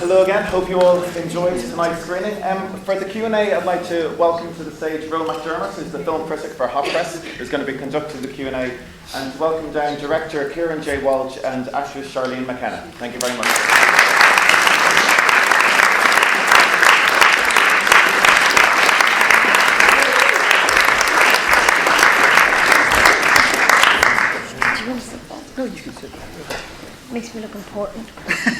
Hello again, hope you all enjoyed tonight's screening. For the Q&A, I'd like to welcome to the stage Roe McDermott, who's the film critic for Hot Press, who's going to be conducting the Q&A, and to welcome down director Kieron Walsh and actress Charlene McKenna. Thank you very much. No, you can sit. Makes me look important.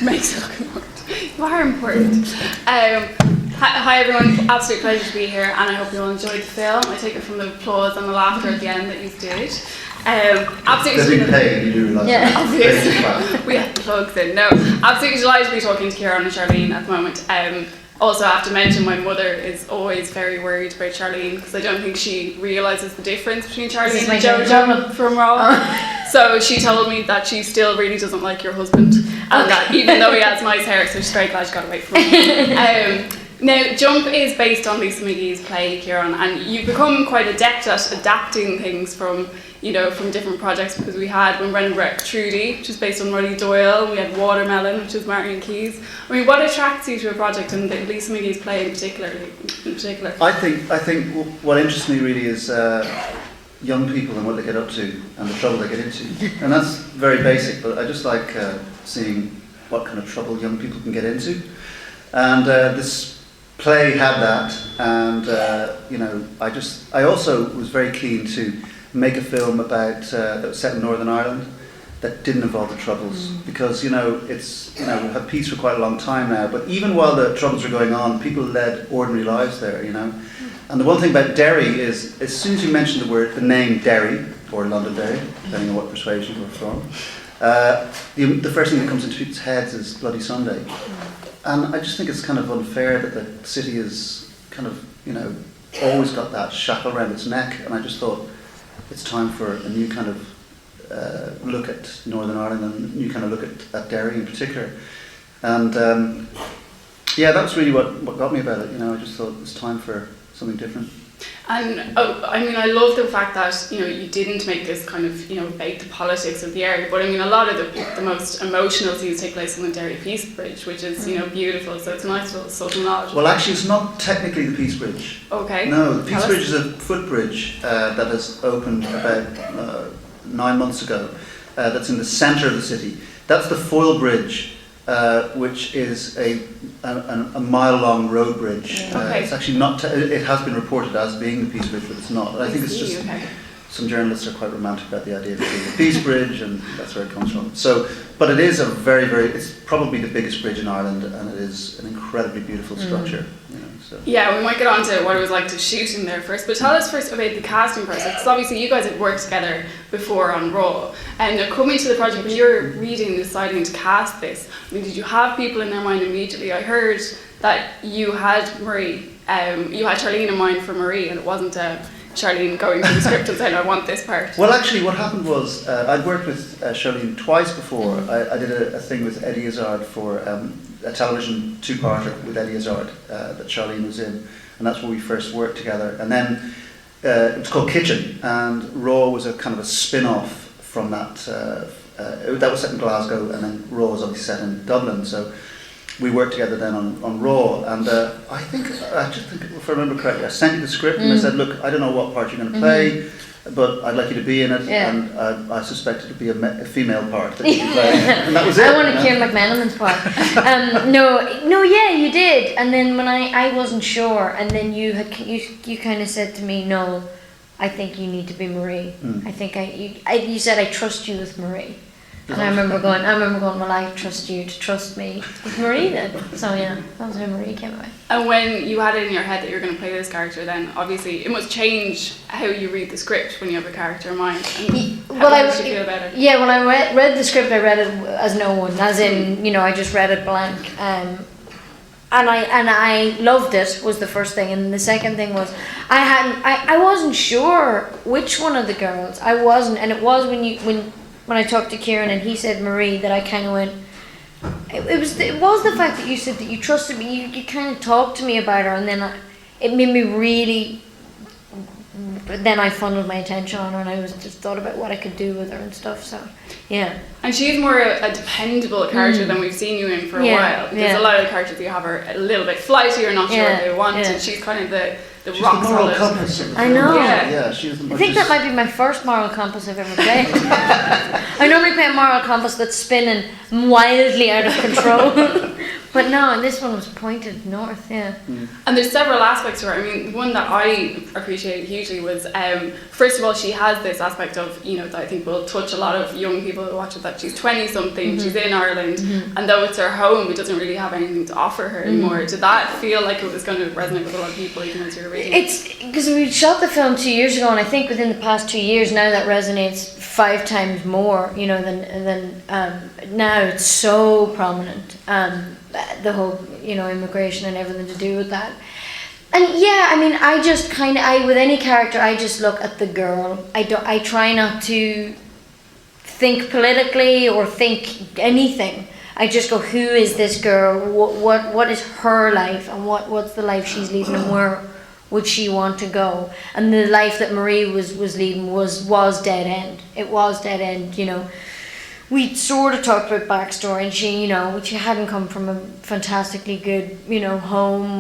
Makes you look important. You are important. Hi everyone, absolute pleasure to be here, and I hope you all enjoyed the film. I take it from the applause and the laughter at the end that you did. Absolutely. They're being paid, you do realise. Yeah. Obviously. We have plugs in. No, absolutely delighted to be talking to Kieron and Charlene at the moment. Also, I have to mention my mother is always very worried about Charlene because I don't think she realises the difference between Charlene and Jojo from Roe. So she told me that she still really doesn't like your husband, and that even though he has nice hair, so she's very glad she got away from him. Now, Jump is based on Lisa McGee's play, Kieron, and you've become quite adept at adapting things from different projects, because we had, when Brendan wrote Trudy, which is based on Roddy Doyle, we had Watermelon, which is Marion Keyes. I mean, what attracts you to a project, and Lisa McGee's play in particular? I think what interests me really is young people and what they get up to and the trouble they get into. And that's very basic, but I just like seeing what kind of trouble young people can get into. And this play had that, and I also was very keen to make a film about that was set in Northern Ireland that didn't involve the Troubles, because we've had peace for quite a long time now, but even while the Troubles were going on, people led ordinary lives there, And the one thing about Derry is, as soon as you mention the name Derry, or Londonderry, depending on what persuasion we're from, the first thing that comes into people's heads is Bloody Sunday. And I just think it's kind of unfair that the city is kind of, always got that shackle around its neck, and I just thought it's time for a new kind of look at Northern Ireland and a new kind of look at Derry in particular. And that was really what got me about it. I just thought it's time for something different. And I love the fact that you didn't make this kind of about the politics of the area, but a lot of the most emotional scenes take place on the Derry Peace Bridge, which is beautiful. So it's a nice little subtle nod. Well, actually, it's not technically the Peace Bridge. Okay. No, the Peace Bridge is a footbridge that has opened about 9 months ago. That's in the centre of the city. That's the Foyle Bridge. Which is a mile-long road bridge. Okay. It's actually not. It has been reported as being the Peace Bridge, but it's not. I think it's just some journalists are quite romantic about the idea of it being the Peace Bridge, and that's where it comes from. So, but it is a very, very. It's probably the biggest bridge in Ireland, and it is an incredibly beautiful structure. Yeah, we might get on to what it was like to shoot in there first, but tell us first about the casting process, because obviously you guys had worked together before on Raw, and coming to the project, when you were reading and deciding to cast this, did you have people in their mind immediately? I heard that you had Marie, you had Charlene in mind for Marie, and it wasn't Charlene going through the script and saying, I want this part. Well, actually, what happened was, I'd worked with Charlene twice before. I did a thing with Eddie Izzard for a television two-parter with Eddie Izzard that Charlene was in, and that's where we first worked together. And then it was called Kitchen, and Raw was a kind of a spin-off from that. That was set in Glasgow, and then Raw was obviously set in Dublin. So we worked together then on Raw, and I just think if I remember correctly, I sent you the script and I said, look, I don't know what part you're going to play, but I'd like you to be in it, and I suspect it would be a female part that you could play, and that was it. I wanted Kieran McMenamin's part. You did, and then when I wasn't sure, and then you kind of said to me, no, I think you need to be Marie. I think you said I trust you with Marie. And I remember going, well, I trust you to trust me with Marie then. So yeah, that was how Marie came away. And when you had it in your head that you were going to play this character, then obviously it must change how you read the script when you have a character in mind. How did you feel about it? Yeah, when I read the script, I read it as no one, as in, I just read it blank. And I loved it, was the first thing, and the second thing was I wasn't sure which one of the girls. I wasn't, and it was when I talked to Kieron and he said Marie that I kind of went. It was the fact that you said that you trusted me. You kind of talked to me about her, and then it made me really but then I funneled my attention on her, and I was just thought about what I could do with her and stuff. So yeah. And she's more a dependable character than we've seen you in for a while. Because a lot of the characters you have are a little bit flighty, you're not sure what they want, and she's kind of the She's rock the moral solid. compass of the I film. know. Yeah, she's the I think that might be my first moral compass I've ever played. I normally play a moral compass that's spinning wildly out of control. But no, and this one was pointed north, yeah. And there's several aspects to her. I mean, one that I appreciated hugely was, first of all, she has this aspect of, you know, that I think will touch a lot of young people who watch it, that she's 20-something, she's in Ireland, and though it's her home, it doesn't really have anything to offer her anymore. Did that feel like it was going to resonate with a lot of people, even as you were reading? It's because we shot the film 2 years ago, and I think within the past 2 years now that resonates 5 times more, you know, than now. It's so prominent. The whole, you know, immigration and everything to do with that. And yeah, I mean, I just kind of, with any character, I just look at the girl. I try not to think politically or think anything. I just go, who is this girl? What is her life, and what's the life she's leading, and where would she want to go? And the life that Marie was leading was dead end. It was dead end, you know. We sort of talked about backstory, and she, you know, she hadn't come from a fantastically good, you know, home.